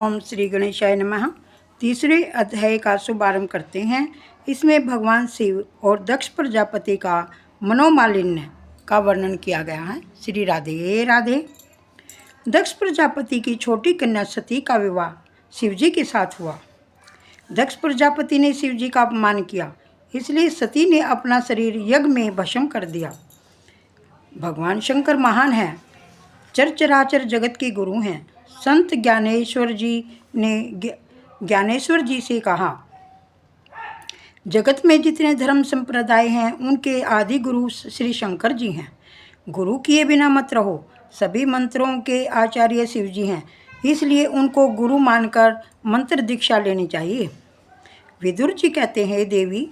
ओम श्री गणेशाय नमः। तीसरे अध्याय का शुभारंभ करते हैं। इसमें भगवान शिव और दक्ष प्रजापति का मनोमालिन्य का वर्णन किया गया है। श्री राधे राधे। दक्ष प्रजापति की छोटी कन्या सती का विवाह शिवजी के साथ हुआ। दक्ष प्रजापति ने शिवजी का अपमान किया, इसलिए सती ने अपना शरीर यज्ञ में भस्म कर दिया। भगवान शंकर महान हैं, चराचर जगत के गुरु हैं। संत ज्ञानेश्वर जी ने ज्ञानेश्वर जी से कहा, जगत में जितने धर्म संप्रदाय हैं उनके आदि गुरु श्री शंकर जी हैं। गुरु किए बिना मत रहो। सभी मंत्रों के आचार्य शिव जी हैं, इसलिए उनको गुरु मानकर मंत्र दीक्षा लेनी चाहिए। विदुर जी कहते हैं, देवी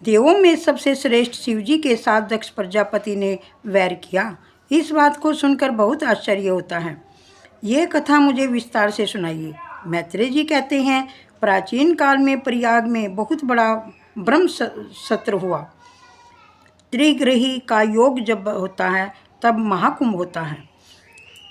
देवों में सबसे श्रेष्ठ शिवजी के साथ दक्ष प्रजापति ने वैर किया। इस बात को सुनकर बहुत आश्चर्य होता है। यह कथा मुझे विस्तार से सुनाइए। मैत्रेय जी कहते हैं, प्राचीन काल में प्रयाग में बहुत बड़ा ब्रह्म सत्र हुआ। त्रिग्रही का योग जब होता है तब महाकुंभ होता है।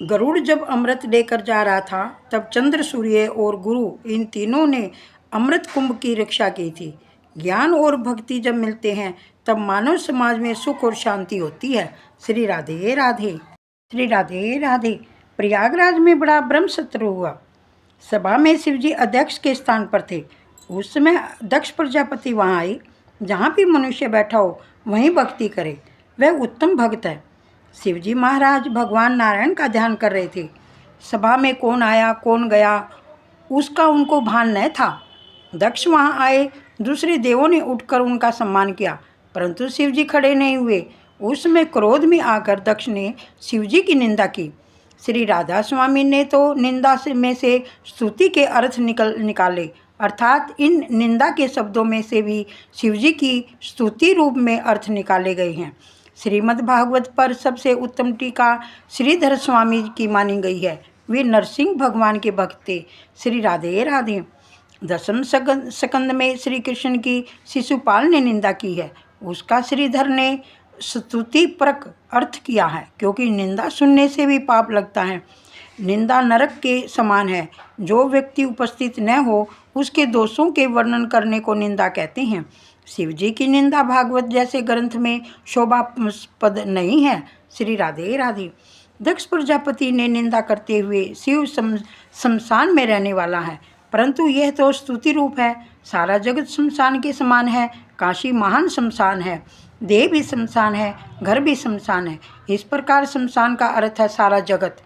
गरुड़ जब अमृत लेकर जा रहा था तब चंद्र, सूर्य और गुरु इन तीनों ने अमृत कुंभ की रक्षा की थी। ज्ञान और भक्ति जब मिलते हैं तब मानव समाज में सुख और शांति होती है। श्री राधे राधे। श्री राधे राधे। प्रयागराज में बड़ा ब्रह्म सत्र हुआ। सभा में शिवजी अध्यक्ष के स्थान पर थे। उस समय दक्ष प्रजापति वहाँ आए। जहाँ भी मनुष्य बैठा हो वहीं भक्ति करे, वह उत्तम भक्त है। शिवजी महाराज भगवान नारायण का ध्यान कर रहे थे। सभा में कौन आया कौन गया उसका उनको भान न था। दक्ष वहाँ आए, दूसरे देवों ने उठकर उनका सम्मान किया, परंतु शिवजी खड़े नहीं हुए। उस समय क्रोध में आकर दक्ष ने शिवजी की निंदा की। श्री राधा स्वामी ने तो निंदा में से स्तुति के अर्थ निकाले, अर्थात इन निंदा के शब्दों में से भी शिवजी की स्तुति रूप में अर्थ निकाले गए हैं। श्रीमद् भागवत पर सबसे उत्तम टीका श्रीधर स्वामी की मानी गई है। वे नरसिंह भगवान के भक्त थे। श्री राधे राधे। दशम स्कंद में श्री कृष्ण की शिशुपाल ने निंदा की है। उसका श्रीधर ने स्तुति परक अर्थ किया है, क्योंकि निंदा सुनने से भी पाप लगता है। निंदा नरक के समान है। जो व्यक्ति उपस्थित न हो उसके दोषों के वर्णन करने को निंदा कहते हैं। शिवजी की निंदा भागवत जैसे ग्रंथ में शोभास्पद नहीं है। श्री राधे राधे। दक्ष प्रजापति ने निंदा करते हुए शिव शमशान में रहने वाला है, परंतु यह तो स्तुति रूप है। सारा जगत शमशान के समान है। काशी महान शमशान है, देह भी शमशान है, घर भी शमशान है। इस प्रकार शमशान का अर्थ है सारा जगत।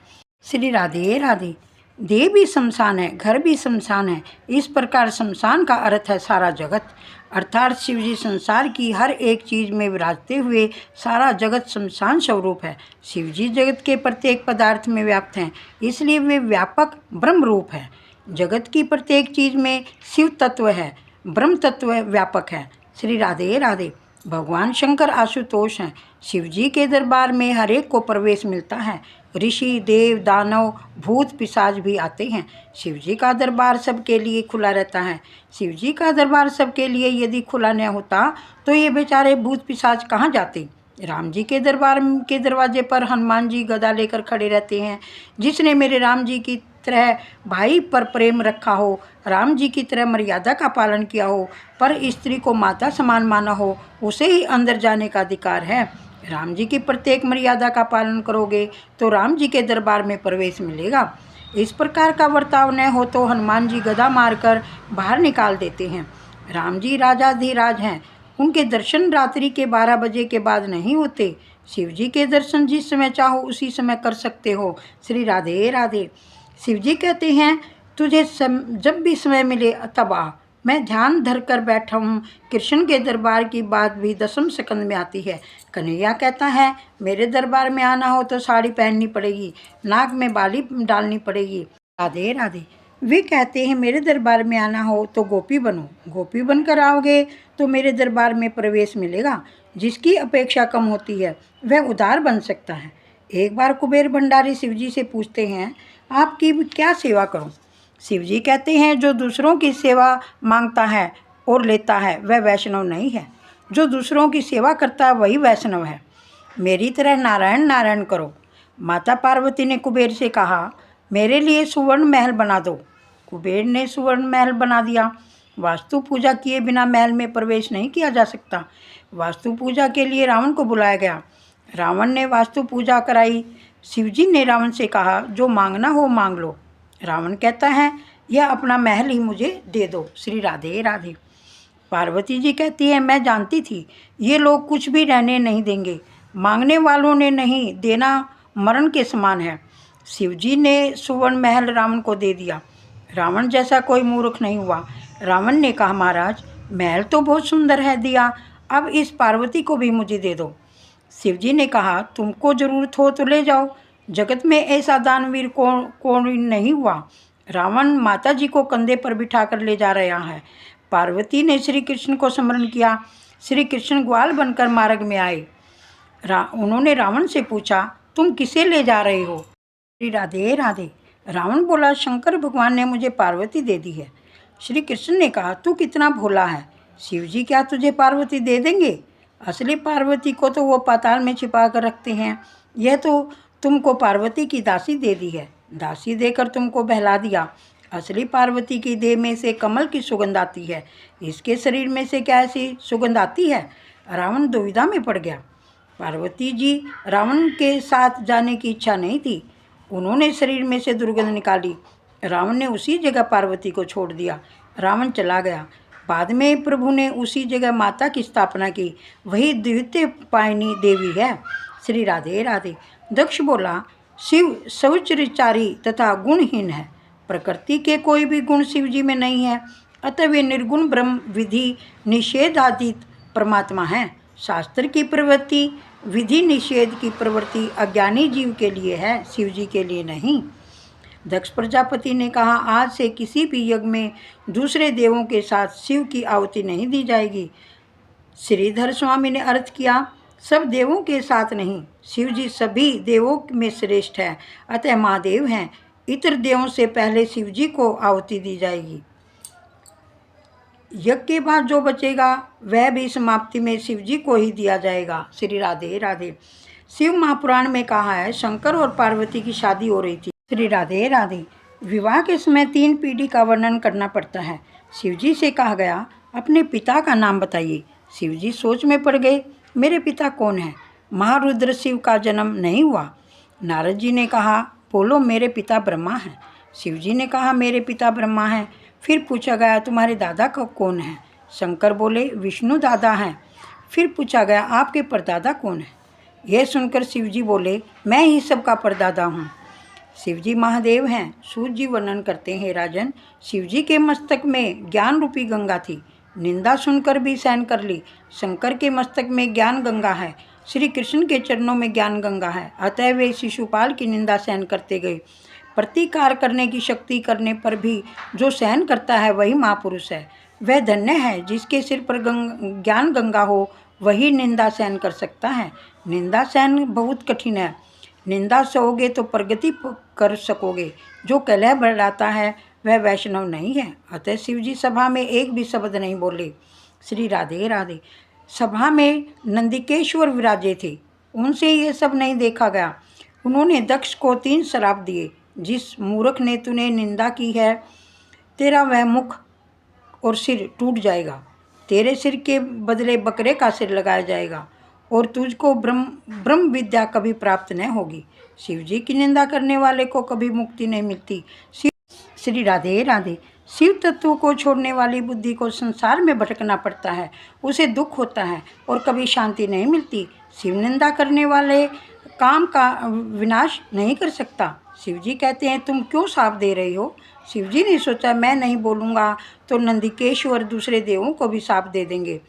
श्री राधे राधे। देह भी शमशान है, घर भी शमशान है। इस प्रकार शमशान का अर्थ है सारा जगत, अर्थात शिवजी संसार की हर एक चीज़ में विराजते हुए सारा जगत शमशान स्वरूप है। शिवजी जगत के प्रत्येक पदार्थ में व्याप्त हैं, इसलिए वे व्यापक ब्रह्म रूप है। जगत की प्रत्येक चीज़ में शिव तत्व है, ब्रह्म तत्व व्यापक है। श्री राधे राधे। भगवान शंकर आशुतोष हैं। शिवजी के दरबार में हर एक को प्रवेश मिलता है। ऋषि, देव, दानव, भूत, पिशाच भी आते हैं। शिवजी का दरबार सबके लिए खुला रहता है। शिवजी का दरबार सबके लिए यदि खुला न होता तो ये बेचारे भूत पिशाच कहाँ जाते। राम जी के दरबार के दरवाजे पर हनुमान जी गदा लेकर खड़े रहते हैं। जिसने मेरे राम जी की तरह भाई पर प्रेम रखा हो, राम जी की तरह मर्यादा का पालन किया हो, पर स्त्री को माता समान माना हो, उसे ही अंदर जाने का अधिकार है। राम जी की प्रत्येक मर्यादा का पालन करोगे तो राम जी के दरबार में प्रवेश मिलेगा। इस प्रकार का बर्ताव न हो तो हनुमान जी गदा मारकर बाहर निकाल देते हैं। राम जी राजाधिराज हैं। उनके दर्शन रात्रि के 12 बजे के बाद नहीं होते। शिवजी के दर्शन जिस समय चाहो उसी समय कर सकते हो। श्री राधे राधे। शिवजी कहते हैं, तुझे जब भी समय मिले तब आ। मैं ध्यान धर कर बैठा हूँ। कृष्ण के दरबार की बात भी दशम स्कंद में आती है। कन्हैया कहता है, मेरे दरबार में आना हो तो साड़ी पहननी पड़ेगी, नाक में बाली डालनी पड़ेगी। राधे राधे। वे कहते हैं, मेरे दरबार में आना हो तो गोपी बनो। गोपी बनकर आओगे तो मेरे दरबार में प्रवेश मिलेगा। जिसकी अपेक्षा कम होती है वह उदार बन सकता है। एक बार कुबेर भंडारी शिवजी से पूछते हैं, आपकी क्या सेवा करूं? शिवजी कहते हैं, जो दूसरों की सेवा मांगता है और लेता है वह वैष्णव नहीं है। जो दूसरों की सेवा करता है वही वैष्णव है। मेरी तरह नारायण नारायण करो। माता पार्वती ने कुबेर से कहा, मेरे लिए सुवर्ण महल बना दो। कुबेर ने सुवर्ण महल बना दिया। वास्तु पूजा किए बिना महल में प्रवेश नहीं किया जा सकता। वास्तु पूजा के लिए रावण को बुलाया गया। रावण ने वास्तु पूजा कराई। शिवजी ने रावण से कहा, जो मांगना हो मांग लो। रावण कहता है, यह अपना महल ही मुझे दे दो। श्री राधे राधे। पार्वती जी कहती है, मैं जानती थी ये लोग कुछ भी रहने नहीं देंगे। मांगने वालों ने नहीं देना मरण के समान है। शिवजी ने सुवर्ण महल रावण को दे दिया। रावण जैसा कोई मूर्ख नहीं हुआ। रावण ने कहा, महाराज महल तो बहुत सुंदर है दिया, अब इस पार्वती को भी मुझे दे दो। शिवजी ने कहा, तुमको ज़रूरत हो तो ले जाओ, जगत में ऐसा दानवीर कोई नहीं हुआ। रावण माता जी को कंधे पर बिठाकर ले जा रहा है। पार्वती ने श्री कृष्ण को स्मरण किया। श्री कृष्ण ग्वाल बनकर मार्ग में आए। उन्होंने रावण से पूछा, तुम किसे ले जा रहे हो? श्री राधे राधे। रावण बोला, शंकर भगवान ने मुझे पार्वती दे दी है। श्री कृष्ण ने कहा, तू कितना भोला है, शिवजी क्या तुझे पार्वती दे देंगे? असली पार्वती को तो वो पाताल में छिपा कर रखते हैं। यह तो तुमको पार्वती की दासी दे दी है। दासी देकर तुमको बहला दिया। असली पार्वती की देह में से कमल की सुगंध आती है, इसके शरीर में से क्या ऐसी सुगंध आती है? रावण दुविधा में पड़ गया। पार्वती जी रावण के साथ जाने की इच्छा नहीं थी। उन्होंने शरीर में से दुर्गंध निकाली। रावण ने उसी जगह पार्वती को छोड़ दिया। रावण चला गया। बाद में प्रभु ने उसी जगह माता की स्थापना की। वही द्वितीय पायनी देवी है। श्री राधे राधे। दक्ष बोला, शिव शौचरिचारी तथा गुणहीन है। प्रकृति के कोई भी गुण शिव जी में नहीं है, अतः वे निर्गुण ब्रह्म विधि निषेधातीत परमात्मा हैं। शास्त्र की प्रवृत्ति, विधि निषेध की प्रवृत्ति अज्ञानी जीव के लिए है, शिव जी के लिए नहीं। दक्ष प्रजापति ने कहा, आज से किसी भी यज्ञ में दूसरे देवों के साथ शिव की आहुति नहीं दी जाएगी। श्रीधर स्वामी ने अर्थ किया, सब देवों के साथ नहीं, शिव जी सभी देवों में श्रेष्ठ है, अतः महादेव हैं। इतर देवों से पहले शिव जी को आहुति दी जाएगी। यज्ञ के बाद जो बचेगा वह भी समाप्ति में शिव जी को ही दिया जाएगा। श्री राधे राधे। शिव महापुराण में कहा है, शंकर और पार्वती की शादी हो रही थी। श्री राधे राधे। विवाह के समय 3 पीढ़ी का वर्णन करना पड़ता है। शिवजी से कहा गया, अपने पिता का नाम बताइए। शिवजी सोच में पड़ गए, मेरे पिता कौन है? महारुद्र शिव का जन्म नहीं हुआ। नारद जी ने कहा, बोलो मेरे पिता ब्रह्मा हैं। शिवजी ने कहा, मेरे पिता ब्रह्मा हैं। फिर पूछा गया, तुम्हारे दादा का कौन है? शंकर बोले, विष्णु दादा हैं। फिर पूछा गया, आपके परदादा कौन है? यह सुनकर शिवजी बोले, मैं ही सबका परदादा हूँ। शिवजी महादेव हैं। सूत जी वर्णन करते हैं, राजन, शिवजी के मस्तक में ज्ञान रूपी गंगा थी। निंदा सुनकर भी सहन कर ली। शंकर के मस्तक में ज्ञान गंगा है। श्री कृष्ण के चरणों में ज्ञान गंगा है, अतः वे शिशुपाल की निंदा सहन करते गए। प्रतिकार करने की शक्ति करने पर भी जो सहन करता है वही महापुरुष है। वह धन्य है जिसके सिर पर ज्ञान गंगा हो, वही निंदा सहन कर सकता है। निंदा सहन बहुत कठिन है। निंदा सहोगे तो प्रगति कर सकोगे। जो कलह बढ़ाता है वह वैष्णव नहीं है। अतः शिवजी सभा में एक भी शब्द नहीं बोले। श्री राधे राधे। सभा में नंदिकेश्वर विराजे थे, उनसे ये सब नहीं देखा गया। उन्होंने दक्ष को 3 श्राप दिए। जिस मूर्ख ने तूने निंदा की है, तेरा वह मुख और सिर टूट जाएगा। तेरे सिर के बदले बकरे का सिर लगाया जाएगा और तुझको ब्रह्म विद्या कभी प्राप्त न होगी। शिवजी की निंदा करने वाले को कभी मुक्ति नहीं मिलती। श्री राधे राधे। शिव तत्व को छोड़ने वाली बुद्धि को संसार में भटकना पड़ता है, उसे दुख होता है और कभी शांति नहीं मिलती। शिव निंदा करने वाले काम का विनाश नहीं कर सकता। शिवजी कहते हैं, तुम क्यों शाप दे रही हो? शिवजी ने सोचा, मैं नहीं बोलूँगा तो नंदिकेश्वर दूसरे देवों को भी शाप दे देंगे।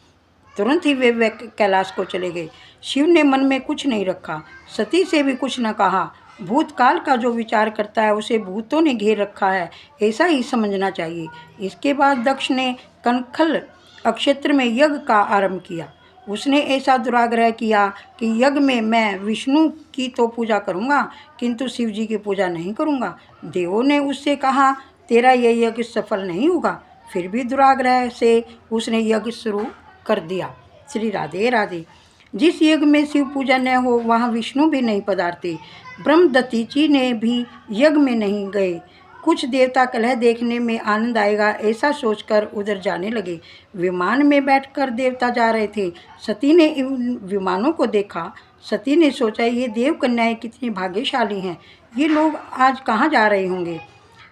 तुरंत ही वे कैलाश को चले गए। शिव ने मन में कुछ नहीं रखा, सती से भी कुछ न कहा। भूतकाल का जो विचार करता है उसे भूतों ने घेर रखा है, ऐसा ही समझना चाहिए। इसके बाद दक्ष ने कनखल अक्षेत्र में यज्ञ का आरंभ किया। उसने ऐसा दुराग्रह किया कि यज्ञ में मैं विष्णु की तो पूजा करूँगा किंतु शिव जी की पूजा नहीं करूँगा। देवों ने उससे कहा, तेरा यह यज्ञ सफल नहीं होगा। फिर भी दुराग्रह से उसने यज्ञ शुरू कर दिया। श्री राधे राधे। जिस यज्ञ में शिव पूजा न हो वहाँ विष्णु भी नहीं पधारते। ब्रह्मदत्ती जी ने भी यज्ञ में नहीं गए। कुछ देवता कलह देखने में आनंद आएगा ऐसा सोचकर उधर जाने लगे। विमान में बैठकर देवता जा रहे थे। सती ने इन विमानों को देखा। सती ने सोचा, ये देव कन्याएं कितनी भाग्यशाली हैं, ये लोग आज कहाँ जा रहे होंगे।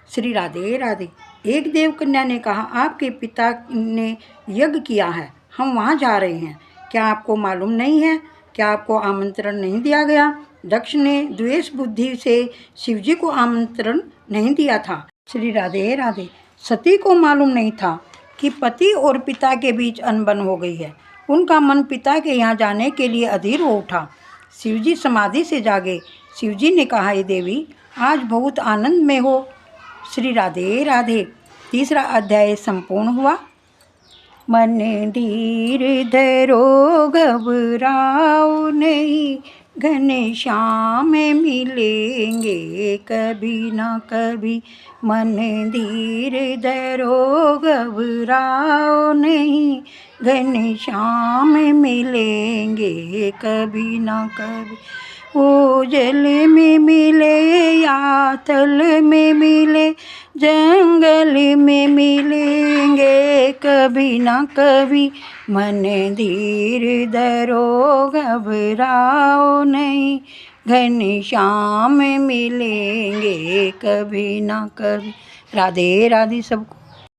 श्री राधे राधे। एक देव कन्या ने कहा, आपके पिता ने यज्ञ किया है, हम वहाँ जा रहे हैं। क्या आपको मालूम नहीं है? क्या आपको आमंत्रण नहीं दिया गया? दक्ष ने द्वेष बुद्धि से शिवजी को आमंत्रण नहीं दिया था। श्री राधे राधे। सती को मालूम नहीं था कि पति और पिता के बीच अनबन हो गई है। उनका मन पिता के यहाँ जाने के लिए अधीर हो उठा। शिवजी समाधि से जागे। शिवजी ने कहा, हे देवी, आज बहुत आनंद में हो। श्री राधे राधे। तीसरा अध्याय संपूर्ण हुआ। मन धीर धरो घबराओ नहीं, घनश्याम मिलेंगे कभी न कभी। मन धीर धरो घबराओ नहीं, घनश्याम मिलेंगे कभी न कभी। वो जल में मिले या थल में मिले, जंगल में मिलेंगे कभी ना कभी। मन धीर धरो घबराओ नहीं, घनश्याम मिलेंगे कभी ना कभी। राधे राधे सबको।